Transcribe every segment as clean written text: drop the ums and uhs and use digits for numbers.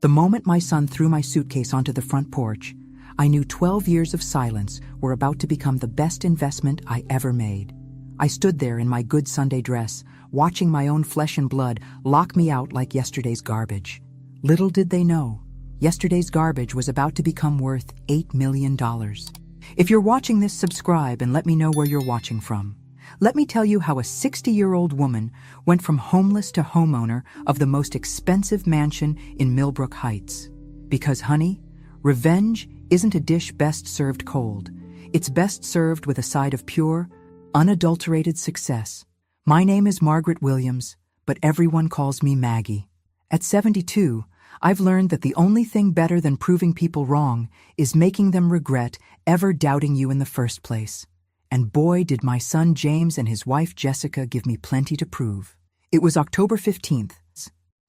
The moment my son threw my suitcase onto the front porch, I knew 12 years of silence were about to become the best investment I ever made. I stood there in my good Sunday dress, watching my own flesh and blood lock me out like yesterday's garbage. Little did they know, yesterday's garbage was about to become worth $8 million. If you're watching this, subscribe and let me know where you're watching from. Let me tell you how a 60-year-old woman went from homeless to homeowner of the most expensive mansion in Millbrook Heights. Because, honey, revenge isn't a dish best served cold. It's best served with a side of pure, unadulterated success. My name is Margaret Williams, but everyone calls me Maggie. At 72, I've learned that the only thing better than proving people wrong is making them regret ever doubting you in the first place. And boy, did my son James and his wife Jessica give me plenty to prove. It was October 15th,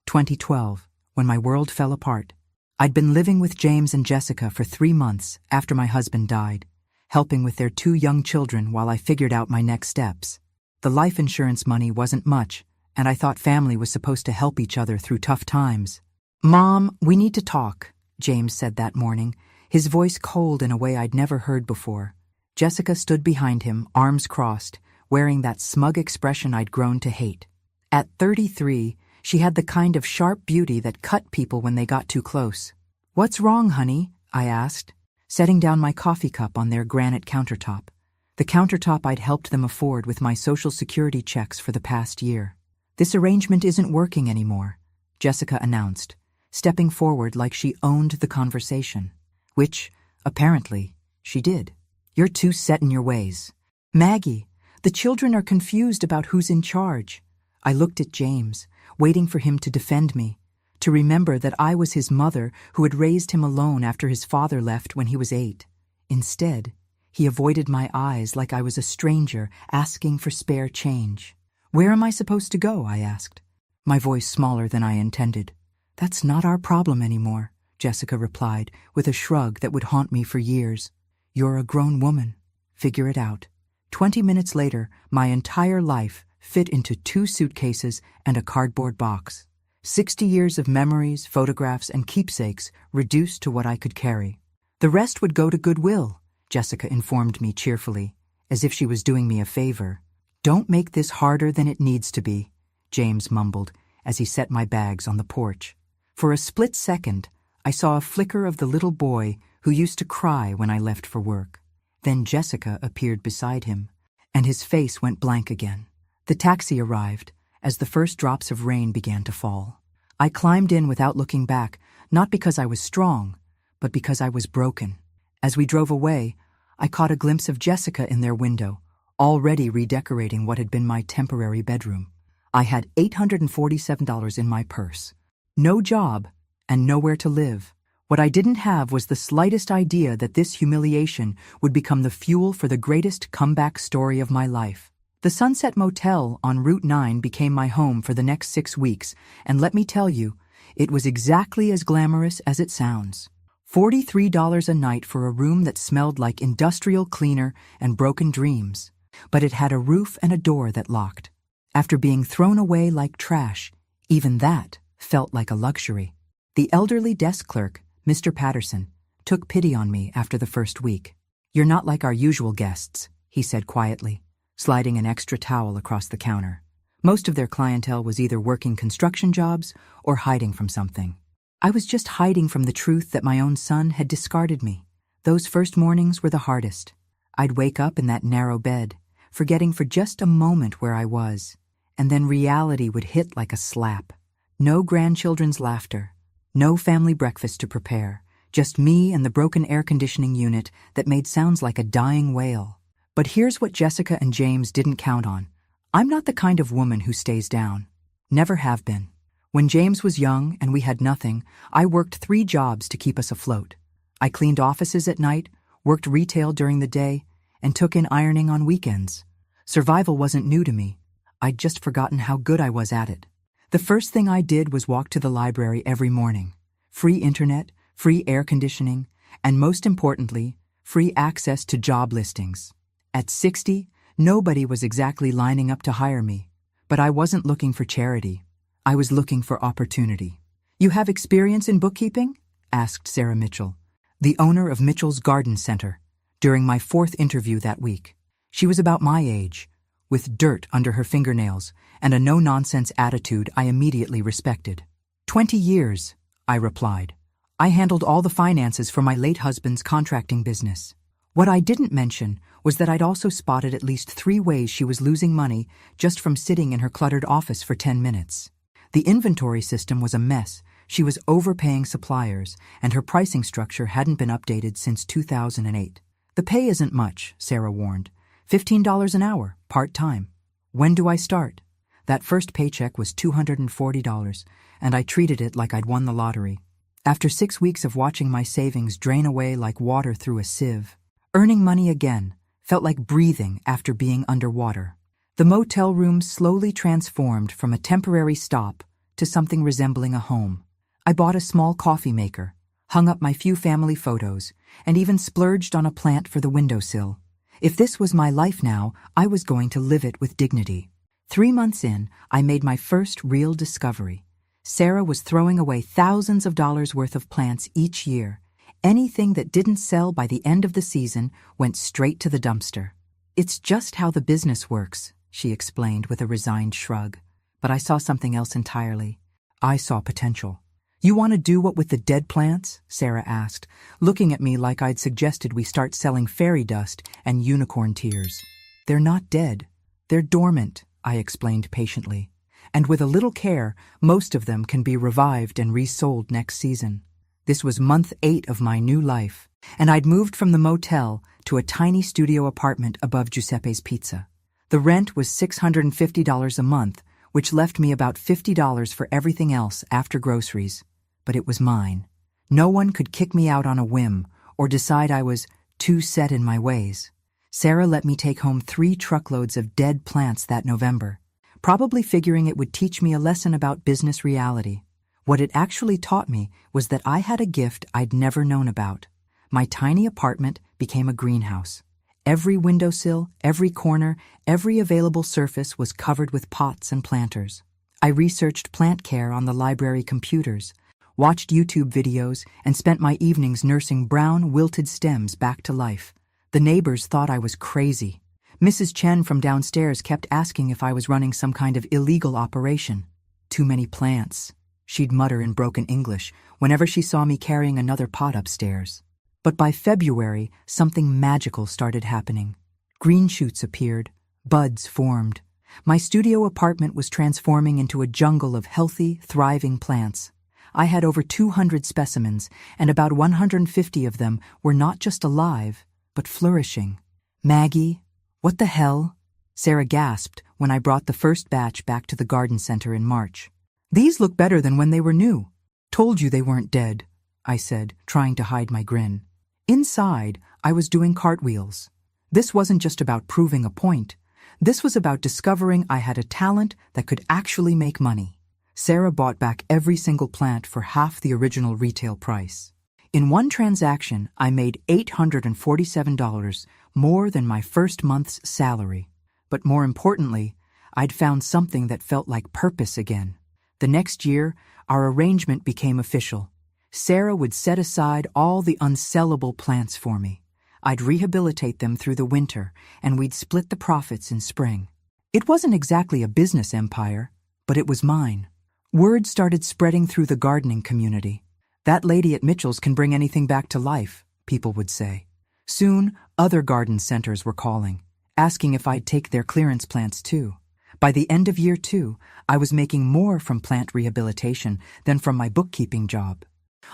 2012, when my world fell apart. I'd been living with James and Jessica for 3 months after my husband died, helping with their 2 young children while I figured out my next steps. The life insurance money wasn't much, and I thought family was supposed to help each other through tough times. "Mom, we need to talk," James said that morning, his voice cold in a way I'd never heard before. Jessica stood behind him, arms crossed, wearing that smug expression I'd grown to hate. At 33, she had the kind of sharp beauty that cut people when they got too close. "What's wrong, honey?" I asked, setting down my coffee cup on their granite countertop. The countertop I'd helped them afford with my Social Security checks for the past year. "This arrangement isn't working anymore," Jessica announced, stepping forward like she owned the conversation. Which, apparently, she did. "You're too set in your ways. Maggie, the children are confused about who's in charge." I looked at James, waiting for him to defend me, to remember that I was his mother who had raised him alone after his father left when he was 8. Instead, he avoided my eyes like I was a stranger asking for spare change. "Where am I supposed to go?" I asked, my voice smaller than I intended. "That's not our problem anymore," Jessica replied with a shrug that would haunt me for years. "You're a grown woman. Figure it out." 20 minutes later, my entire life fit into 2 suitcases and a cardboard box. 60 years of memories, photographs, and keepsakes reduced to what I could carry. "The rest would go to Goodwill," Jessica informed me cheerfully, as if she was doing me a favor. "Don't make this harder than it needs to be," James mumbled as he set my bags on the porch. For a split second, I saw a flicker of the little boy who used to cry when I left for work. Then Jessica appeared beside him, and his face went blank again. The taxi arrived as the first drops of rain began to fall. I climbed in without looking back, not because I was strong, but because I was broken. As we drove away, I caught a glimpse of Jessica in their window, already redecorating what had been my temporary bedroom. I had $847 in my purse. No job, and nowhere to live. What I didn't have was the slightest idea that this humiliation would become the fuel for the greatest comeback story of my life. The Sunset Motel on Route 9 became my home for the next 6 weeks, and let me tell you, it was exactly as glamorous as it sounds. $43 a night for a room that smelled like industrial cleaner and broken dreams. But it had a roof and a door that locked. After being thrown away like trash, even that felt like a luxury. The elderly desk clerk, Mr. Patterson, took pity on me after the first week. "You're not like our usual guests," he said quietly, sliding an extra towel across the counter. Most of their clientele was either working construction jobs or hiding from something. I was just hiding from the truth that my own son had discarded me. Those first mornings were the hardest. I'd wake up in that narrow bed, forgetting for just a moment where I was, and then reality would hit like a slap. No grandchildren's laughter. No family breakfast to prepare, just me and the broken air conditioning unit that made sounds like a dying whale. But here's what Jessica and James didn't count on. I'm not the kind of woman who stays down. Never have been. When James was young and we had nothing, I worked 3 jobs to keep us afloat. I cleaned offices at night, worked retail during the day, and took in ironing on weekends. Survival wasn't new to me. I'd just forgotten how good I was at it. The first thing I did was walk to the library every morning. Free internet, free air conditioning, and most importantly, free access to job listings. At 60, nobody was exactly lining up to hire me, but I wasn't looking for charity. I was looking for opportunity. You have experience in bookkeeping? Asked Sarah Mitchell, the owner of Mitchell's Garden Center, during my 4th interview that week. She was about my age, with dirt under her fingernails and a no-nonsense attitude I immediately respected. 20 years, I replied. I handled all the finances for my late husband's contracting business. What I didn't mention was that I'd also spotted at least 3 ways she was losing money just from sitting in her cluttered office for 10 minutes. The inventory system was a mess, she was overpaying suppliers, and her pricing structure hadn't been updated since 2008. The pay isn't much, Sarah warned. $15 an hour, part-time. When do I start? That first paycheck was $240, and I treated it like I'd won the lottery. After 6 weeks of watching my savings drain away like water through a sieve, earning money again felt like breathing after being underwater. The motel room slowly transformed from a temporary stop to something resembling a home. I bought a small coffee maker, hung up my few family photos, and even splurged on a plant for the windowsill. If this was my life now, I was going to live it with dignity. 3 months in, I made my first real discovery. Sarah was throwing away thousands of dollars worth of plants each year. Anything that didn't sell by the end of the season went straight to the dumpster. It's just how the business works, she explained with a resigned shrug. But I saw something else entirely. I saw potential. You want to do what with the dead plants? Sarah asked, looking at me like I'd suggested we start selling fairy dust and unicorn tears. They're not dead. They're dormant, I explained patiently. And with a little care, most of them can be revived and resold next season. This was month 8 of my new life, and I'd moved from the motel to a tiny studio apartment above Giuseppe's Pizza. The rent was $650 a month, which left me about $50 for everything else after groceries. But it was mine. No one could kick me out on a whim or decide I was too set in my ways. Sarah let me take home 3 truckloads of dead plants that November, probably figuring it would teach me a lesson about business reality. What it actually taught me was that I had a gift I'd never known about. My tiny apartment became a greenhouse. Every windowsill, every corner, every available surface was covered with pots and planters. I researched plant care on the library computers, watched YouTube videos, and spent my evenings nursing brown, wilted stems back to life. The neighbors thought I was crazy. Mrs. Chen from downstairs kept asking if I was running some kind of illegal operation. Too many plants, she'd mutter in broken English whenever she saw me carrying another pot upstairs. But by February, something magical started happening. Green shoots appeared, buds formed. My studio apartment was transforming into a jungle of healthy, thriving plants. I had over 200 specimens, and about 150 of them were not just alive, but flourishing. Maggie, what the hell? Sarah gasped when I brought the first batch back to the garden center in March. These look better than when they were new. Told you they weren't dead, I said, trying to hide my grin. Inside, I was doing cartwheels. This wasn't just about proving a point. This was about discovering I had a talent that could actually make money. Sarah bought back every single plant for half the original retail price. In one transaction, I made $847, more than my first month's salary. But more importantly, I'd found something that felt like purpose again. The next year, our arrangement became official. Sarah would set aside all the unsellable plants for me. I'd rehabilitate them through the winter, and we'd split the profits in spring. It wasn't exactly a business empire, but it was mine. Word started spreading through the gardening community. That lady at Mitchell's can bring anything back to life, people would say. Soon, other garden centers were calling, asking if I'd take their clearance plants too. By the end of year 2, I was making more from plant rehabilitation than from my bookkeeping job.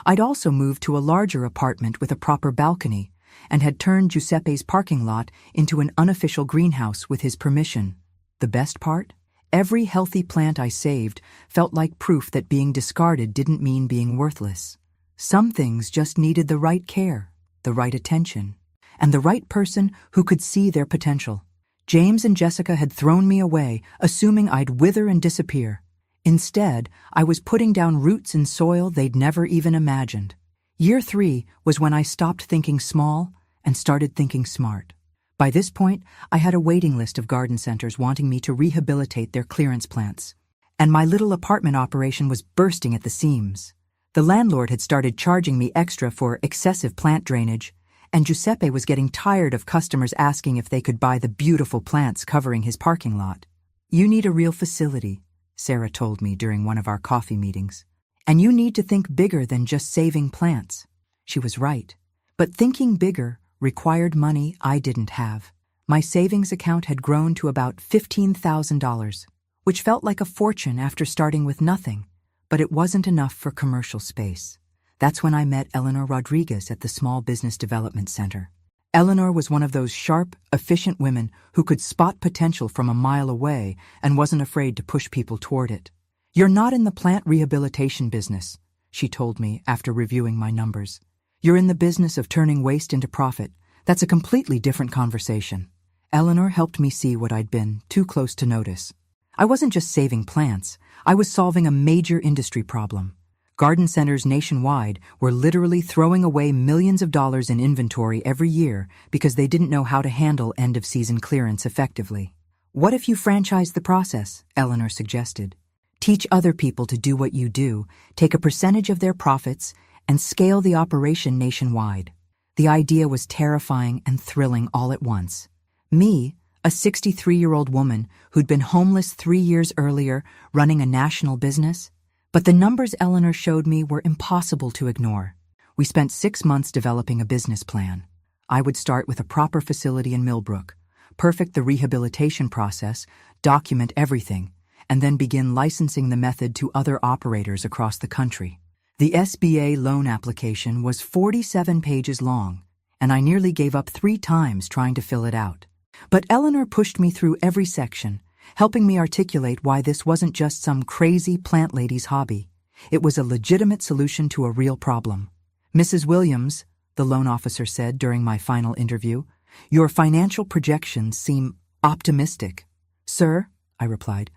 I'd also moved to a larger apartment with a proper balcony and had turned Giuseppe's parking lot into an unofficial greenhouse with his permission. The best part? Every healthy plant I saved felt like proof that being discarded didn't mean being worthless. Some things just needed the right care, the right attention, and the right person who could see their potential. James and Jessica had thrown me away, assuming I'd wither and disappear. Instead, I was putting down roots in soil they'd never even imagined. Year 3 was when I stopped thinking small and started thinking smart. By this point, I had a waiting list of garden centers wanting me to rehabilitate their clearance plants, and my little apartment operation was bursting at the seams. The landlord had started charging me extra for excessive plant drainage, and Giuseppe was getting tired of customers asking if they could buy the beautiful plants covering his parking lot. "You need a real facility," Sarah told me during one of our coffee meetings. "And you need to think bigger than just saving plants." She was right. But thinking bigger required money I didn't have. My savings account had grown to about $15,000, which felt like a fortune after starting with nothing, but it wasn't enough for commercial space. That's when I met Eleanor Rodriguez at the Small Business Development Center. Eleanor was one of those sharp, efficient women who could spot potential from a mile away and wasn't afraid to push people toward it. "You're not in the plant rehabilitation business," she told me after reviewing my numbers. "You're in the business of turning waste into profit. That's a completely different conversation." Eleanor helped me see what I'd been too close to notice. I wasn't just saving plants, I was solving a major industry problem. Garden centers nationwide were literally throwing away millions of dollars in inventory every year because they didn't know how to handle end-of-season clearance effectively. "What if you franchise the process?" Eleanor suggested. "Teach other people to do what you do, take a percentage of their profits, and scale the operation nationwide." The idea was terrifying and thrilling all at once. Me, a 63-year-old woman who'd been homeless 3 years earlier, running a national business? But the numbers Eleanor showed me were impossible to ignore. We spent 6 months developing a business plan. I would start with a proper facility in Millbrook, perfect the rehabilitation process, document everything, and then begin licensing the method to other operators across the country. The SBA loan application was 47 pages long, and I nearly gave up 3 times trying to fill it out. But Eleanor pushed me through every section, helping me articulate why this wasn't just some crazy plant lady's hobby. It was a legitimate solution to a real problem. "Mrs. Williams," the loan officer said during my final interview, "your financial projections seem optimistic." "Sir," I replied,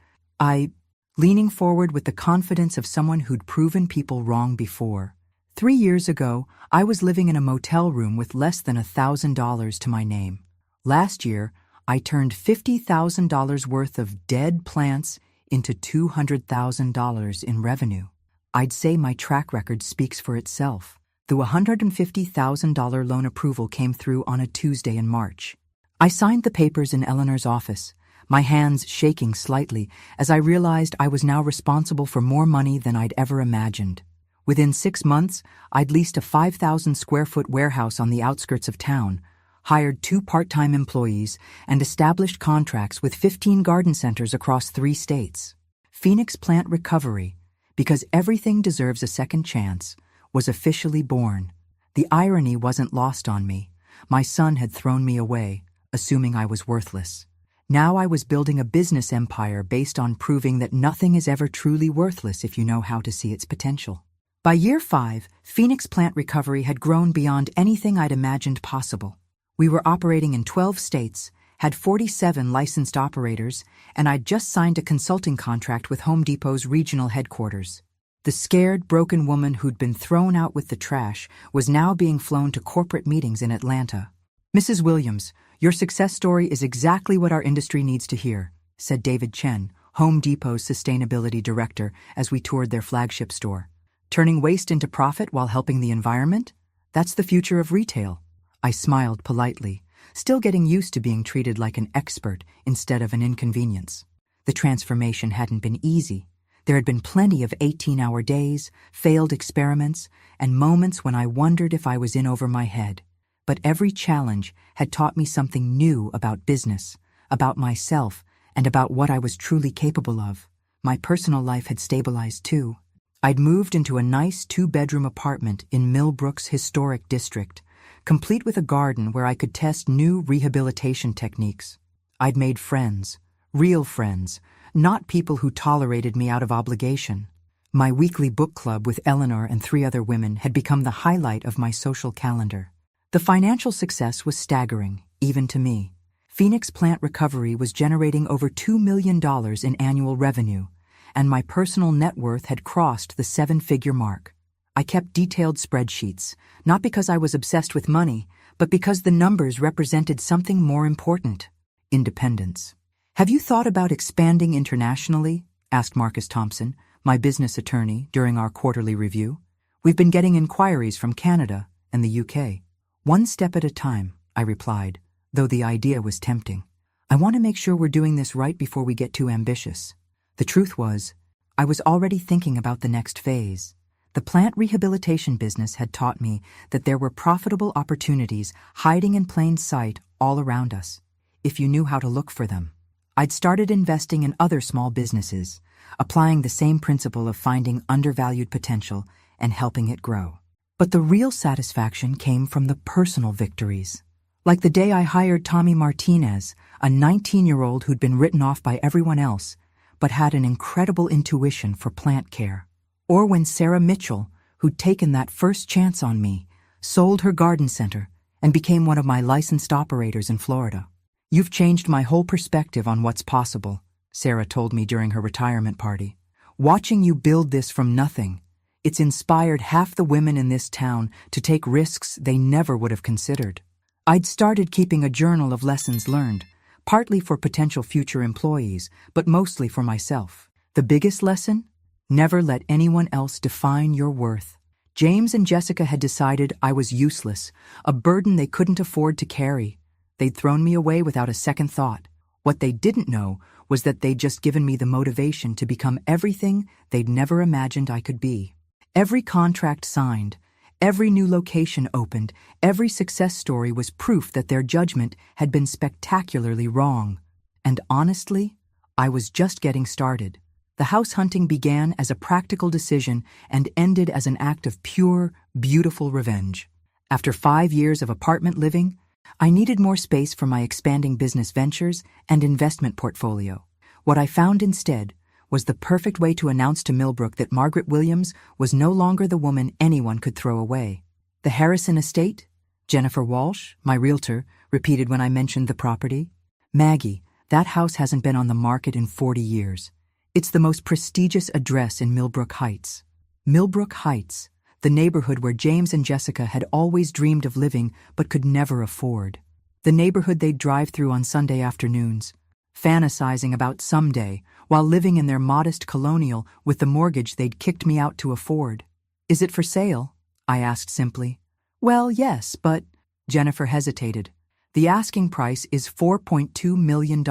leaning forward with the confidence of someone who'd proven people wrong before. 3 years ago, I was living in a motel room with less than $1,000 to my name. Last year, I turned $50,000 worth of dead plants into $200,000 in revenue. I'd say my track record speaks for itself. The $150,000 loan approval came through on a Tuesday in March. I signed the papers in Eleanor's office, my hands shaking slightly as I realized I was now responsible for more money than I'd ever imagined. Within 6 months, I'd leased a 5,000-square-foot warehouse on the outskirts of town, hired 2 part-time employees, and established contracts with 15 garden centers across 3 states. Phoenix Plant Recovery, because everything deserves a second chance, was officially born. The irony wasn't lost on me. My son had thrown me away, assuming I was worthless. Now I was building a business empire based on proving that nothing is ever truly worthless if you know how to see its potential. By year 5, Phoenix Plant Recovery had grown beyond anything I'd imagined possible. We were operating in 12 states, had 47 licensed operators, and I'd just signed a consulting contract with Home Depot's regional headquarters. The scared, broken woman who'd been thrown out with the trash was now being flown to corporate meetings in Atlanta. "Mrs. Williams, your success story is exactly what our industry needs to hear," said David Chen, Home Depot's sustainability director, as we toured their flagship store. "Turning waste into profit while helping the environment? That's the future of retail." I smiled politely, still getting used to being treated like an expert instead of an inconvenience. The transformation hadn't been easy. There had been plenty of 18-hour days, failed experiments, and moments when I wondered if I was in over my head. But every challenge had taught me something new about business, about myself, and about what I was truly capable of. My personal life had stabilized too. I'd moved into a nice 2-bedroom apartment in Millbrook's historic district, complete with a garden where I could test new rehabilitation techniques. I'd made friends, real friends, not people who tolerated me out of obligation. My weekly book club with Eleanor and 3 other women had become the highlight of my social calendar. The financial success was staggering, even to me. Phoenix Plant Recovery was generating over $2 million in annual revenue, and my personal net worth had crossed the 7-figure mark. I kept detailed spreadsheets, not because I was obsessed with money, but because the numbers represented something more important: independence. "Have you thought about expanding internationally?" asked Marcus Thompson, my business attorney, during our quarterly review. We've been getting inquiries from Canada and the UK. One step at a time, I replied, though the idea was tempting. I want to make sure we're doing this right before we get too ambitious. The truth was, I was already thinking about the next phase. The plant rehabilitation business had taught me that there were profitable opportunities hiding in plain sight all around us, if you knew how to look for them. I'd started investing in other small businesses, applying the same principle of finding undervalued potential and helping it grow. But the real satisfaction came from the personal victories. Like the day I hired Tommy Martinez, a 19-year-old who'd been written off by everyone else, but had an incredible intuition for plant care. Or when Sarah Mitchell, who'd taken that first chance on me, sold her garden center and became one of my licensed operators in Florida. You've changed my whole perspective on what's possible, Sarah told me during her retirement party. Watching you build this from nothing, it's inspired half the women in this town to take risks they never would have considered. I'd started keeping a journal of lessons learned, partly for potential future employees, but mostly for myself. The biggest lesson? Never let anyone else define your worth. James and Jessica had decided I was useless, a burden they couldn't afford to carry. They'd thrown me away without a second thought. What they didn't know was that they'd just given me the motivation to become everything they'd never imagined I could be. Every contract signed, every new location opened, every success story was proof that their judgment had been spectacularly wrong. And honestly, I was just getting started. The house hunting began as a practical decision and ended as an act of pure, beautiful revenge. After 5 years of apartment living, I needed more space for my expanding business ventures and investment portfolio. What I found instead was the perfect way to announce to Millbrook that Margaret Williams was no longer the woman anyone could throw away. The Harrison estate? Jennifer Walsh, my realtor, repeated when I mentioned the property. Maggie, that house hasn't been on the market in 40 years. It's the most prestigious address in Millbrook Heights. Millbrook Heights, the neighborhood where James and Jessica had always dreamed of living but could never afford. The neighborhood they'd drive through on Sunday afternoons, fantasizing about someday while living in their modest colonial with the mortgage they'd kicked me out to afford. Is it for sale? I asked simply. Well, yes, but... Jennifer hesitated. The asking price is $4.2 million.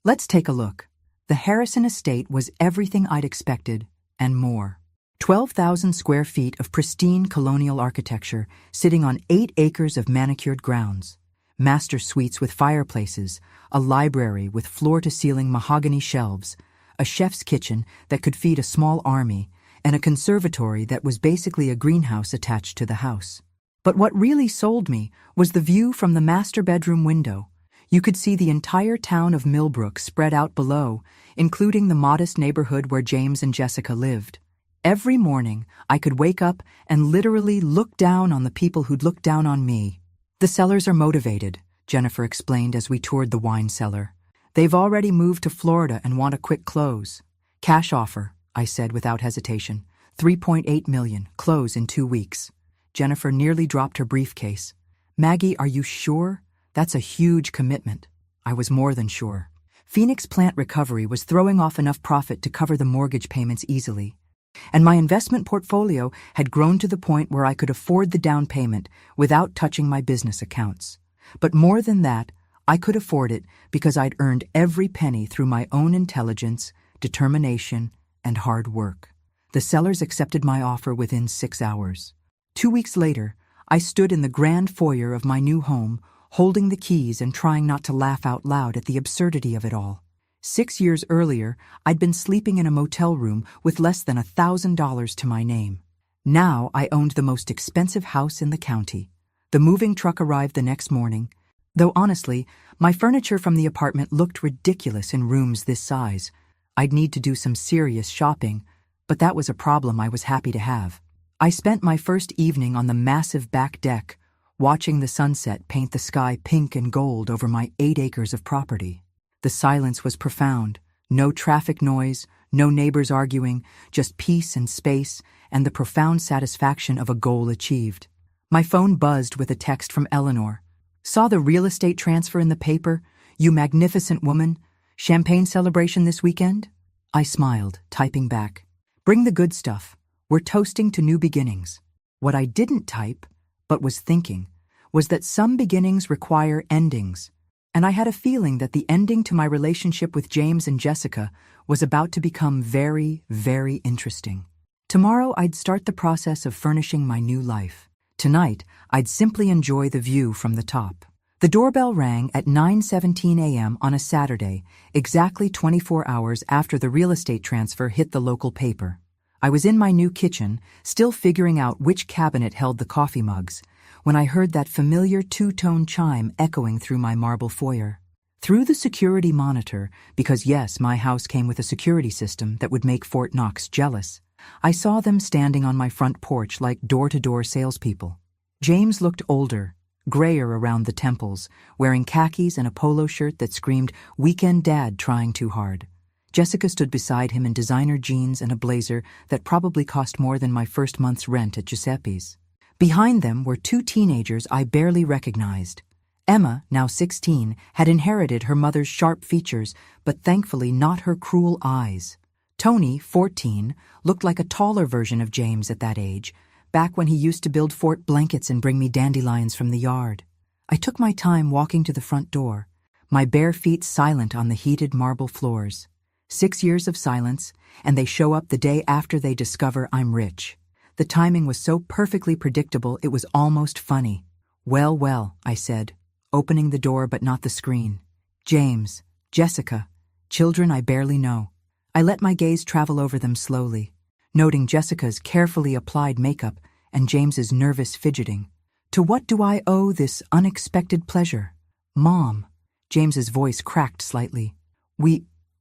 Let's take a look. The Harrison estate was everything I'd expected, and more. 12,000 square feet of pristine colonial architecture sitting on 8 acres of manicured grounds. Master suites with fireplaces, a library with floor-to-ceiling mahogany shelves, a chef's kitchen that could feed a small army, and a conservatory that was basically a greenhouse attached to the house. But what really sold me was the view from the master bedroom window. You could see the entire town of Millbrook spread out below, including the modest neighborhood where James and Jessica lived. Every morning, I could wake up and literally look down on the people who'd looked down on me. The sellers are motivated, Jennifer explained as we toured the wine cellar. They've already moved to Florida and want a quick close. Cash offer, I said without hesitation. $3.8 million, close in 2 weeks. Jennifer nearly dropped her briefcase. Maggie, are you sure? That's a huge commitment. I was more than sure. Phoenix Plant Recovery was throwing off enough profit to cover the mortgage payments easily. And my investment portfolio had grown to the point where I could afford the down payment without touching my business accounts. But more than that, I could afford it because I'd earned every penny through my own intelligence, determination, and hard work. The sellers accepted my offer within 6 hours. 2 weeks later, I stood in the grand foyer of my new home, holding the keys and trying not to laugh out loud at the absurdity of it all. 6 years earlier, I'd been sleeping in a motel room with less than $1,000 to my name. Now I owned the most expensive house in the county. The moving truck arrived the next morning. Though honestly, my furniture from the apartment looked ridiculous in rooms this size. I'd need to do some serious shopping, but that was a problem I was happy to have. I spent my first evening on the massive back deck, watching the sunset paint the sky pink and gold over my 8 acres of property. The silence was profound. No traffic noise, no neighbors arguing, just peace and space and the profound satisfaction of a goal achieved. My phone buzzed with a text from Eleanor. Saw the real estate transfer in the paper, you magnificent woman. Champagne celebration this weekend? I smiled, typing back. Bring the good stuff. We're toasting to new beginnings. What I didn't type, but was thinking, was that some beginnings require endings. And I had a feeling that the ending to my relationship with James and Jessica was about to become very, very interesting. Tomorrow I'd start the process of furnishing my new life. Tonight, I'd simply enjoy the view from the top. The doorbell rang at 9:17 a.m. on a Saturday, exactly 24 hours after the real estate transfer hit the local paper. I was in my new kitchen, still figuring out which cabinet held the coffee mugs, when I heard that familiar two-tone chime echoing through my marble foyer. Through the security monitor, because yes, my house came with a security system that would make Fort Knox jealous, I saw them standing on my front porch like door-to-door salespeople. James looked older, grayer around the temples, wearing khakis and a polo shirt that screamed, "Weekend Dad trying too hard." Jessica stood beside him in designer jeans and a blazer that probably cost more than my first month's rent at Giuseppe's. Behind them were two teenagers I barely recognized. Emma, now 16, had inherited her mother's sharp features, but thankfully not her cruel eyes. Tony, 14, looked like a taller version of James at that age, back when he used to build fort blankets and bring me dandelions from the yard. I took my time walking to the front door, my bare feet silent on the heated marble floors. 6 years of silence, and they show up the day after they discover I'm rich. The timing was so perfectly predictable it was almost funny. "Well, well," I said, opening the door but not the screen. "James, Jessica, children I barely know." I let my gaze travel over them slowly, noting Jessica's carefully applied makeup and James's nervous fidgeting. "To what do I owe this unexpected pleasure?" "Mom," James's voice cracked slightly.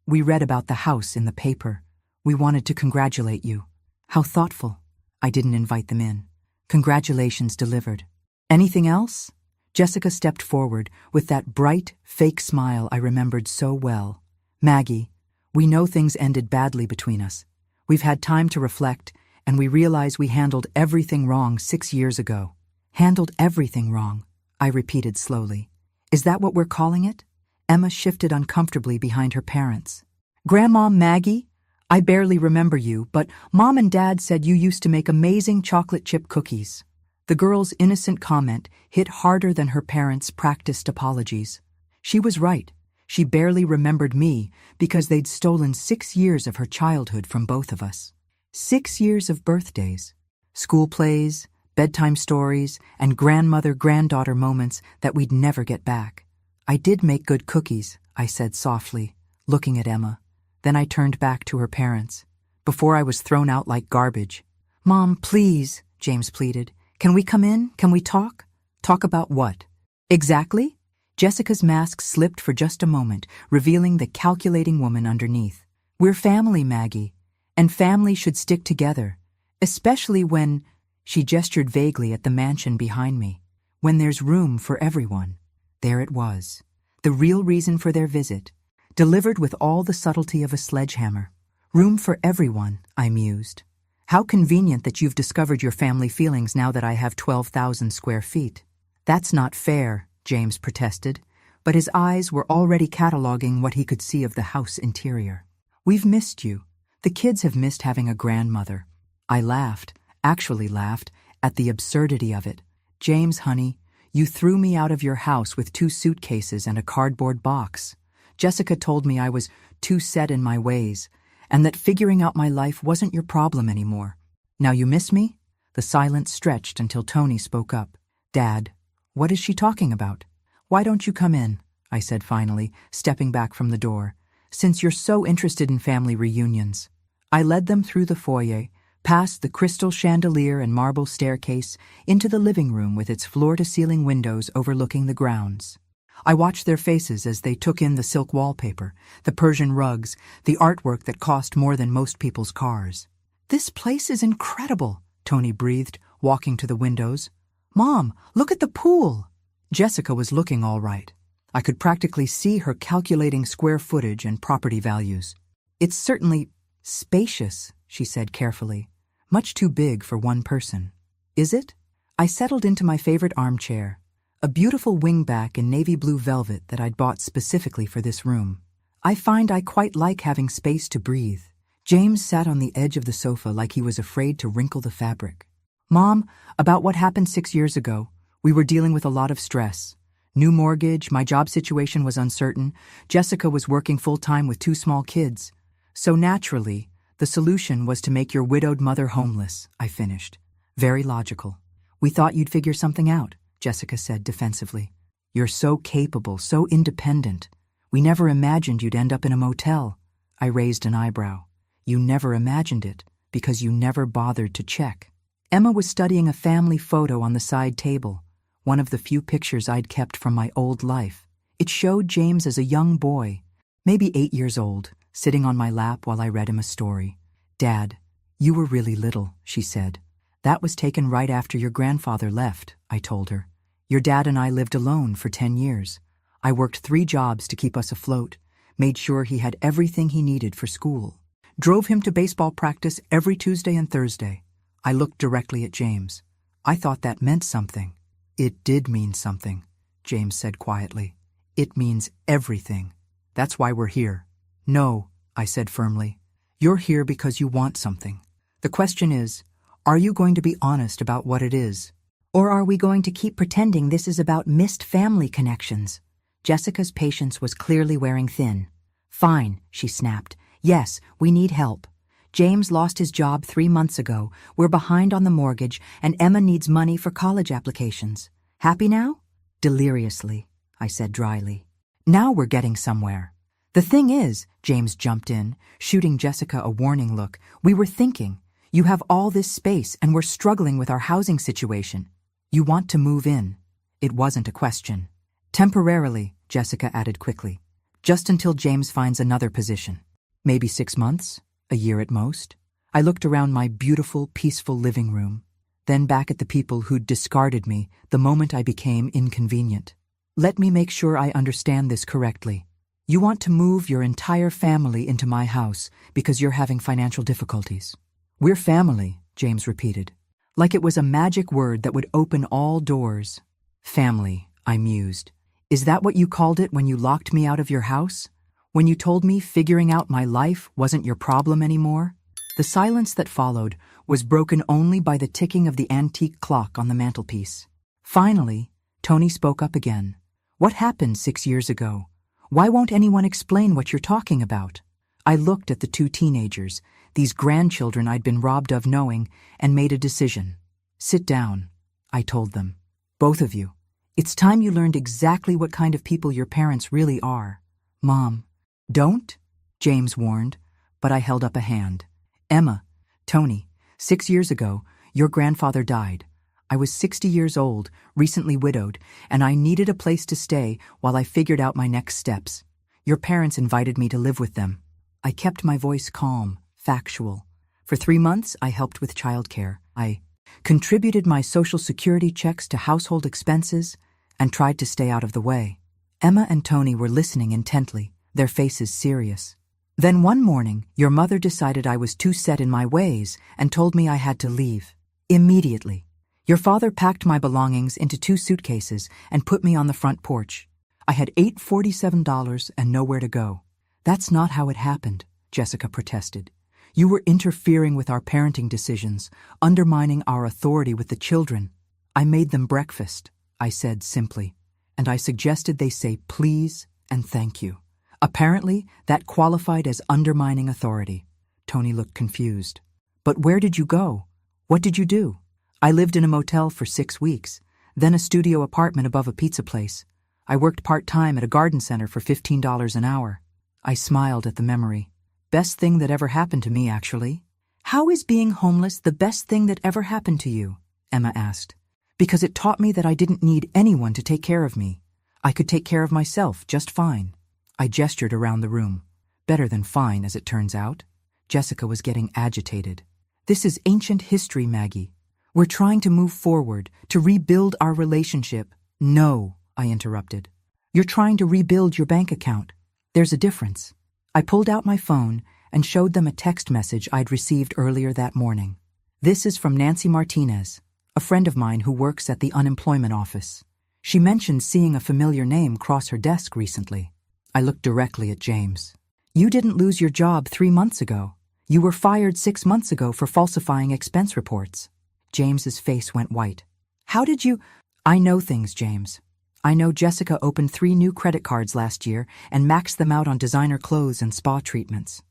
We read about the house in the paper. We wanted to congratulate you." "How thoughtful." I didn't invite them in. "Congratulations delivered." "Anything else?" Jessica stepped forward with that bright, fake smile I remembered so well. "Maggie, we know things ended badly between us. We've had time to reflect, and we realize we handled everything wrong 6 years ago." "Handled everything wrong," I repeated slowly. "Is that what we're calling it?" Emma shifted uncomfortably behind her parents. "Grandma Maggie, I barely remember you, but Mom and Dad said you used to make amazing chocolate chip cookies." The girl's innocent comment hit harder than her parents' practiced apologies. She was right. She barely remembered me because they'd stolen 6 years of her childhood from both of us. 6 years of birthdays, school plays, bedtime stories, and grandmother-granddaughter moments that we'd never get back. "I did make good cookies," I said softly, looking at Emma. Then I turned back to her parents, before I was thrown out like garbage. "Mom, please," James pleaded. "Can we come in? Can we talk?" "Talk about what?" "Exactly?" Jessica's mask slipped for just a moment, revealing the calculating woman underneath. "We're family, Maggie, and family should stick together, especially when," she gestured vaguely at the mansion behind me, "when there's room for everyone." There it was, the real reason for their visit, delivered with all the subtlety of a sledgehammer. "Room for everyone," I mused. "How convenient that you've discovered your family feelings now that I have 12,000 square feet." "That's not fair," James protested, but his eyes were already cataloging what he could see of the house interior. "We've missed you. The kids have missed having a grandmother." I laughed, actually laughed, at the absurdity of it. "James, honey, you threw me out of your house with 2 suitcases and a cardboard box. Jessica told me I was too set in my ways, and that figuring out my life wasn't your problem anymore. Now you miss me?" The silence stretched until Tony spoke up. "Dad, what is she talking about?" "Why don't you come in?" I said finally, stepping back from the door, "since you're so interested in family reunions." I led them through the foyer, past the crystal chandelier and marble staircase, into the living room with its floor-to-ceiling windows overlooking the grounds. I watched their faces as they took in the silk wallpaper, the Persian rugs, the artwork that cost more than most people's cars. "This place is incredible," Tony breathed, walking to the windows. "Mom, look at the pool." Jessica was looking all right. I could practically see her calculating square footage and property values. "It's certainly spacious," she said carefully. "Much too big for one person." "Is it?" I settled into my favorite armchair, a beautiful wingback in navy blue velvet that I'd bought specifically for this room. "I find I quite like having space to breathe." James sat on the edge of the sofa like he was afraid to wrinkle the fabric. Mom, about what happened 6 years ago. We were dealing with a lot of stress. New mortgage, my job situation was uncertain. Jessica was working full-time with 2 small kids. So naturally, the solution was to make your widowed mother homeless, I finished. Very logical. We thought you'd figure something out, Jessica said defensively. You're so capable, so independent. We never imagined you'd end up in a motel. I raised an eyebrow. You never imagined it, because you never bothered to check. Emma was studying a family photo on the side table, one of the few pictures I'd kept from my old life. It showed James as a young boy, maybe 8 years old, sitting on my lap while I read him a story. Dad, you were really little, she said. That was taken right after your grandfather left, I told her. Your dad and I lived alone for 10 years. I worked 3 jobs to keep us afloat, made sure he had everything he needed for school. Drove him to baseball practice every Tuesday and Thursday. I looked directly at James. I thought that meant something. It did mean something, James said quietly. It means everything. That's why we're here. No, I said firmly. You're here because you want something. The question is, are you going to be honest about what it is? Or are we going to keep pretending this is about missed family connections? Jessica's patience was clearly wearing thin. Fine, she snapped. Yes, we need help. James lost his job 3 months ago. We're behind on the mortgage, and Emma needs money for college applications. Happy now? Deliriously, I said dryly. Now we're getting somewhere. The thing is, James jumped in, shooting Jessica a warning look, we were thinking. You have all this space, and we're struggling with our housing situation. You want to move in. It wasn't a question. Temporarily, Jessica added quickly. Just until James finds another position. Maybe 6 months? A year at most. I looked around my beautiful, peaceful living room, then back at the people who'd discarded me the moment I became inconvenient. Let me make sure I understand this correctly. You want to move your entire family into my house because you're having financial difficulties. We're family, James repeated, like it was a magic word that would open all doors. Family, I mused. Is that what you called it when you locked me out of your house? When you told me figuring out my life wasn't your problem anymore? The silence that followed was broken only by the ticking of the antique clock on the mantelpiece. Finally, Tony spoke up again. What happened 6 years ago? Why won't anyone explain what you're talking about? I looked at the 2 teenagers, these grandchildren I'd been robbed of knowing, and made a decision. Sit down, I told them. Both of you. It's time you learned exactly what kind of people your parents really are. Mom. Don't, James warned, but I held up a hand. Emma, Tony, 6 years ago, your grandfather died. I was 60 years old, recently widowed, and I needed a place to stay while I figured out my next steps. Your parents invited me to live with them. I kept my voice calm, factual. For 3 months, I helped with childcare. I contributed my Social Security checks to household expenses and tried to stay out of the way. Emma and Tony were listening intently, their faces serious. Then one morning, your mother decided I was too set in my ways and told me I had to leave. Immediately. Your father packed my belongings into 2 suitcases and put me on the front porch. I had $847 and nowhere to go. That's not how it happened, Jessica protested. You were interfering with our parenting decisions, undermining our authority with the children. I made them breakfast, I said simply, and I suggested they say please and thank you. Apparently, that qualified as undermining authority. Tony looked confused. But where did you go? What did you do? I lived in a motel for 6 weeks, then a studio apartment above a pizza place. I worked part-time at a garden center for $15 an hour. I smiled at the memory. Best thing that ever happened to me, actually. How is being homeless the best thing that ever happened to you? Emma asked. Because it taught me that I didn't need anyone to take care of me. I could take care of myself just fine. I gestured around the room. Better than fine, as it turns out. Jessica was getting agitated. This is ancient history, Maggie. We're trying to move forward, to rebuild our relationship. No, I interrupted. You're trying to rebuild your bank account. There's a difference. I pulled out my phone and showed them a text message I'd received earlier that morning. This is from Nancy Martinez, a friend of mine who works at the unemployment office. She mentioned seeing a familiar name cross her desk recently. I looked directly at James. You didn't lose your job 3 months ago. You were fired 6 months ago for falsifying expense reports. James's face went white. How did you— I know things, James. I know Jessica opened 3 new credit cards last year and maxed them out on designer clothes and spa treatments.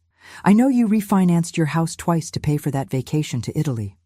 I know you refinanced your house twice to pay for that vacation to Italy.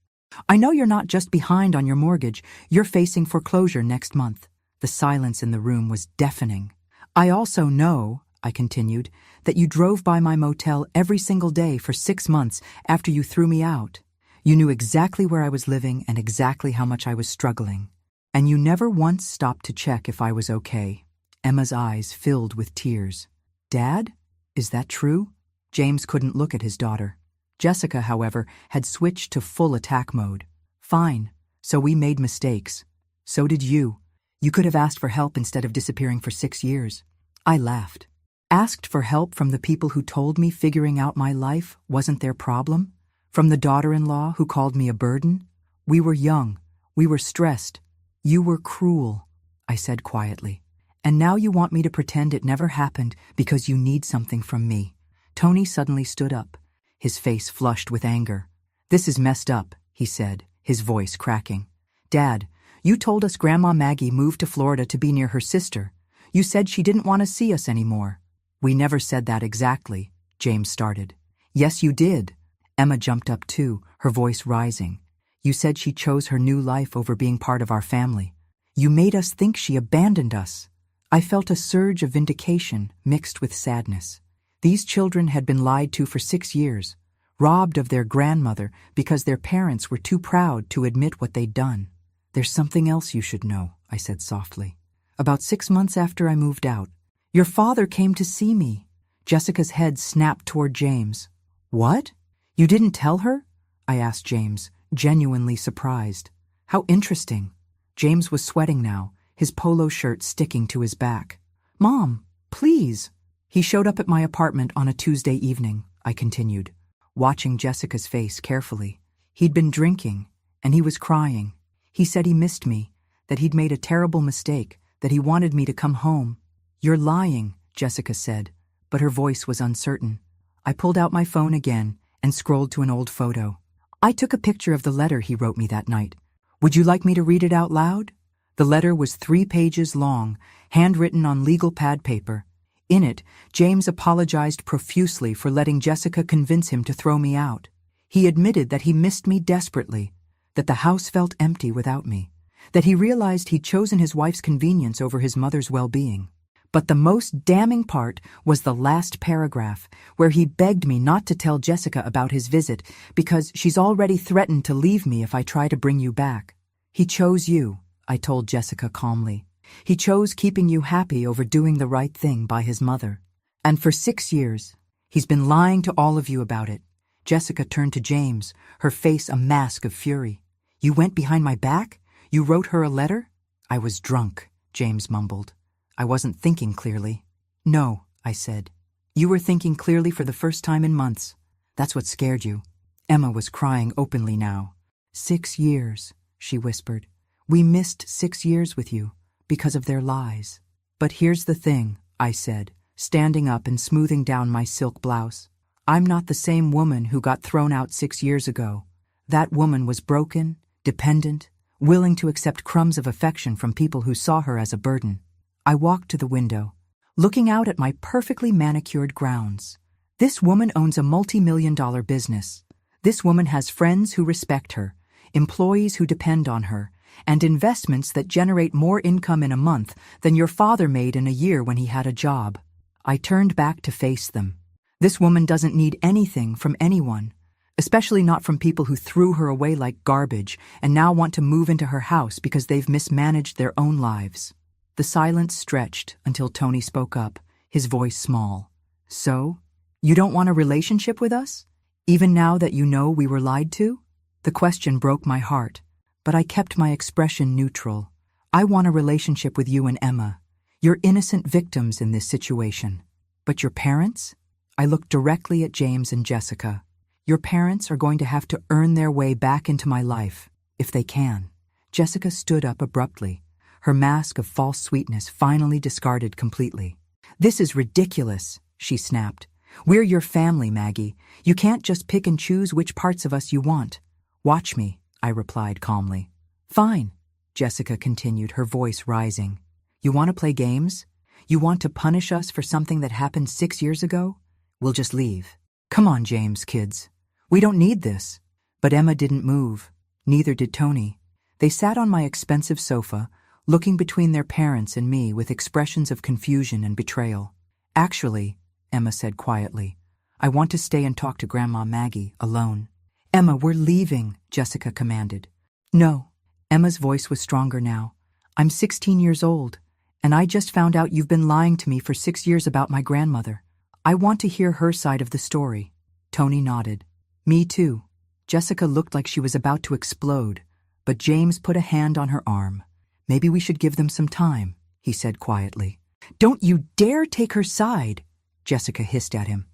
I know you're not just behind on your mortgage, you're facing foreclosure next month. The silence in the room was deafening. I also know, I continued, that you drove by my motel every single day for 6 months after you threw me out. You knew exactly where I was living and exactly how much I was struggling. And you never once stopped to check if I was okay. Emma's eyes filled with tears. Dad? Is that true? James couldn't look at his daughter. Jessica, however, had switched to full attack mode. Fine. So we made mistakes. So did you. You could have asked for help instead of disappearing for 6 years. I laughed. Asked for help from the people who told me figuring out my life wasn't their problem? From the daughter-in-law who called me a burden? We were young. We were stressed. You were cruel, I said quietly. And now you want me to pretend it never happened because you need something from me. Tony suddenly stood up, his face flushed with anger. This is messed up, he said, his voice cracking. Dad, you told us Grandma Maggie moved to Florida to be near her sister. You said she didn't want to see us anymore. We never said that exactly, James started. Yes, you did. Emma jumped up too, her voice rising. You said she chose her new life over being part of our family. You made us think she abandoned us. I felt a surge of vindication mixed with sadness. These children had been lied to for 6 years, robbed of their grandmother because their parents were too proud to admit what they'd done. There's something else you should know, I said softly. About 6 months after I moved out, your father came to see me. Jessica's head snapped toward James. What? You didn't tell her? I asked James, genuinely surprised. How interesting. James was sweating now, his polo shirt sticking to his back. Mom, please. He showed up at my apartment on a Tuesday evening, I continued, watching Jessica's face carefully. He'd been drinking, and he was crying. He said he missed me, that he'd made a terrible mistake, that he wanted me to come home. You're lying, Jessica said, but her voice was uncertain. I pulled out my phone again and scrolled to an old photo. I took a picture of the letter he wrote me that night. Would you like me to read it out loud? The letter was 3 pages long, handwritten on legal pad paper. In it, James apologized profusely for letting Jessica convince him to throw me out. He admitted that he missed me desperately, that the house felt empty without me, that he realized he'd chosen his wife's convenience over his mother's well-being. But the most damning part was the last paragraph, where he begged me not to tell Jessica about his visit because she's already threatened to leave me if I try to bring you back. He chose you, I told Jessica calmly. He chose keeping you happy over doing the right thing by his mother. And for 6 years, he's been lying to all of you about it. Jessica turned to James, her face a mask of fury. You went behind my back? You wrote her a letter? I was drunk, James mumbled. I wasn't thinking clearly. No, I said. You were thinking clearly for the first time in months. That's what scared you. Emma was crying openly now. 6 years, she whispered. We missed 6 years with you because of their lies. But here's the thing, I said, standing up and smoothing down my silk blouse. I'm not the same woman who got thrown out 6 years ago. That woman was broken, dependent, willing to accept crumbs of affection from people who saw her as a burden. I walked to the window, looking out at my perfectly manicured grounds. This woman owns a multi-million-dollar business. This woman has friends who respect her, employees who depend on her, and investments that generate more income in a month than your father made in a year when he had a job. I turned back to face them. This woman doesn't need anything from anyone, especially not from people who threw her away like garbage and now want to move into her house because they've mismanaged their own lives. The silence stretched until Tony spoke up, his voice small. So, you don't want a relationship with us? Even now that you know we were lied to? The question broke my heart, but I kept my expression neutral. I want a relationship with you and Emma. You're innocent victims in this situation. But your parents? I looked directly at James and Jessica. Your parents are going to have to earn their way back into my life, if they can. Jessica stood up abruptly, her mask of false sweetness finally discarded completely. This is ridiculous, she snapped. We're your family, Maggie. You can't just pick and choose which parts of us you want. Watch me, I replied calmly. Fine, Jessica continued, her voice rising. You want to play games? You want to punish us for something that happened 6 years ago? We'll just leave. Come on, James, kids. We don't need this. But Emma didn't move. Neither did Tony. They sat on my expensive sofa, looking between their parents and me with expressions of confusion and betrayal. Actually, Emma said quietly, I want to stay and talk to Grandma Maggie alone. Emma, we're leaving, Jessica commanded. No. Emma's voice was stronger now. I'm 16 years old, and I just found out you've been lying to me for 6 years about my grandmother. I want to hear her side of the story. Tony nodded. Me too. Jessica looked like she was about to explode, but James put a hand on her arm. Maybe we should give them some time, he said quietly. Don't you dare take her side, Jessica hissed at him.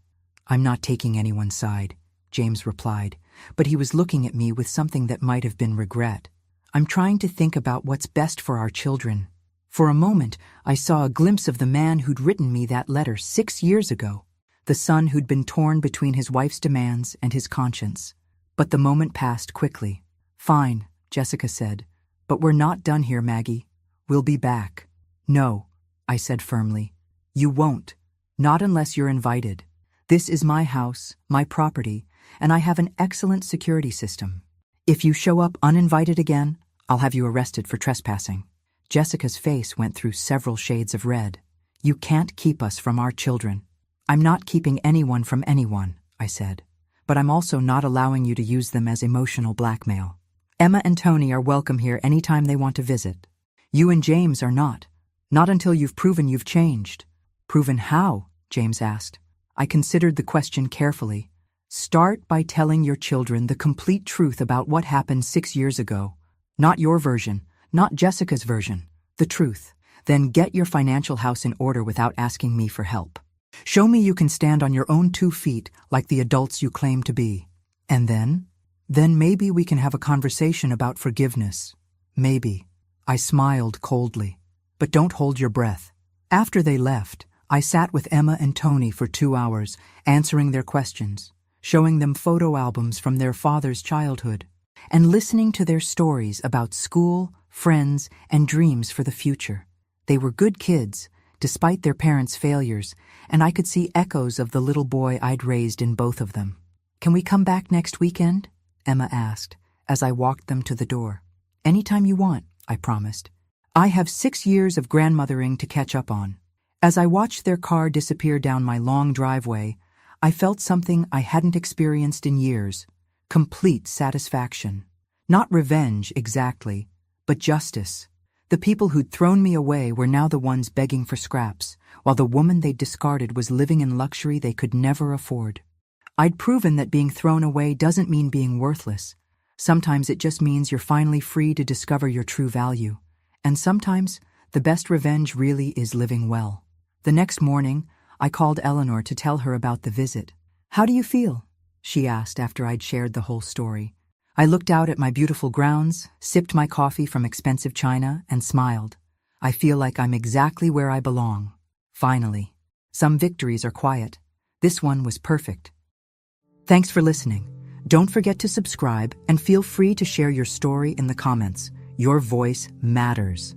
I'm not taking anyone's side, James replied, but he was looking at me with something that might have been regret. I'm trying to think about what's best for our children. For a moment, I saw a glimpse of the man who'd written me that letter 6 years ago, the son who'd been torn between his wife's demands and his conscience. But the moment passed quickly. Fine, Jessica said, but we're not done here, Maggie. We'll be back. No, I said firmly. You won't. Not unless you're invited. This is my house, my property, and I have an excellent security system. If you show up uninvited again, I'll have you arrested for trespassing. Jessica's face went through several shades of red. You can't keep us from our children. I'm not keeping anyone from anyone, I said, but I'm also not allowing you to use them as emotional blackmail. Emma and Tony are welcome here anytime they want to visit. You and James are not. Not until you've proven you've changed. Proven how? James asked. I considered the question carefully. Start by telling your children the complete truth about what happened 6 years ago. Not your version, not Jessica's version. The truth. Then get your financial house in order without asking me for help. Show me you can stand on your own 2 feet like the adults you claim to be. And then maybe we can have a conversation about forgiveness. Maybe. I smiled coldly. But don't hold your breath. After they left, I sat with Emma and Tony for 2 hours, answering their questions, showing them photo albums from their father's childhood, and listening to their stories about school, friends, and dreams for the future. They were good kids, despite their parents' failures, and I could see echoes of the little boy I'd raised in both of them. Can we come back next weekend? Emma asked, as I walked them to the door. Anytime you want, I promised. I have 6 years of grandmothering to catch up on. As I watched their car disappear down my long driveway, I felt something I hadn't experienced in years. Complete satisfaction. Not revenge, exactly, but justice. The people who'd thrown me away were now the ones begging for scraps, while the woman they'd discarded was living in luxury they could never afford. I'd proven that being thrown away doesn't mean being worthless. Sometimes it just means you're finally free to discover your true value. And sometimes, the best revenge really is living well. The next morning, I called Eleanor to tell her about the visit. How do you feel? She asked after I'd shared the whole story. I looked out at my beautiful grounds, sipped my coffee from expensive china, and smiled. I feel like I'm exactly where I belong. Finally. Some victories are quiet. This one was perfect. Thanks for listening. Don't forget to subscribe and feel free to share your story in the comments. Your voice matters.